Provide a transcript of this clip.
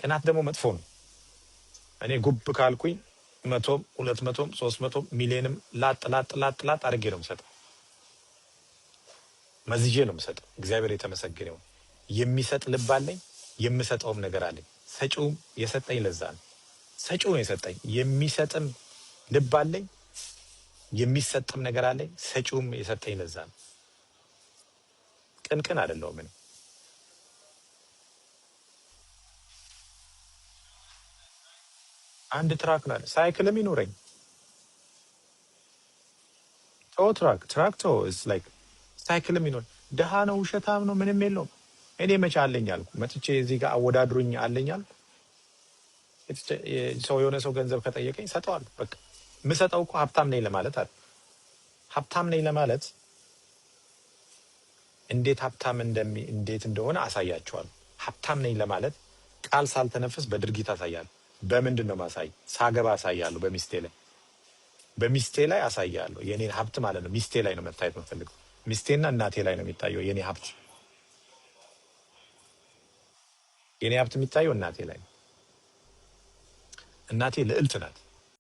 ቅናት ደግሞ መጥፎ ነው። እኔ ጉብ ካልኩኝ 100 200 300 ሚሊዮንም ላጥ አድርጌ ነው የምሰጠው። መዝጄ ነው የምሰጠው። እግዚአብሔር የተመሰገነው የሚሰጥ ልብ አለኝ፣ የምሰጠውም ነገር አለኝ። ሰጪውም የሰጠኝ ለዛ ነው። ሰጪው ነው የሰጠኝ። የሚሰጥም ልብ አለኝ፣ የሚሰጥም ነገር አለኝ። ሰጪውም የሰጠኝ ለዛ ነው። ቅንቅን አይደለሁም እኔ። አንድ ትራክ ነው አለ። ሳይክልም ይኖረኝ ትራክ ላይክ ሳይክልም ይኖር። ድሃ ነው፣ ውሸታም ነው፣ ምንም የለውም። እኔ መቼ አለኝ አልኩ? መጥቼ እዚህ ጋር አወዳድሩኝ አለኝ አልኩ? ሰው የሆነ ሰው ገንዘብ ከጠየቀኝ ሰጠዋለሁ። በቃ የምሰጠው እኮ ሀብታም ነኝ ለማለት አለ። ሀብታም ነኝ ለማለት እንዴት እንደሆነ አሳያቸዋለሁ። ሀብታም ነኝ ለማለት ቃል ሳልተነፍስ በድርጊት አሳያለሁ። በምንድን ነው ማሳይ? ሳገባ አሳያለሁ። በሚስቴ ላይ አሳያለሁ። የኔን ሀብት ማለት ነው። ሚስቴ ላይ ነው መታየት የምፈልገው። ሚስቴና እናቴ ላይ ነው የሚታየው የኔ ሀብት። የኔ ሀብት የሚታየው እናቴ ላይ ነው። እናቴ ልዕልት ናት።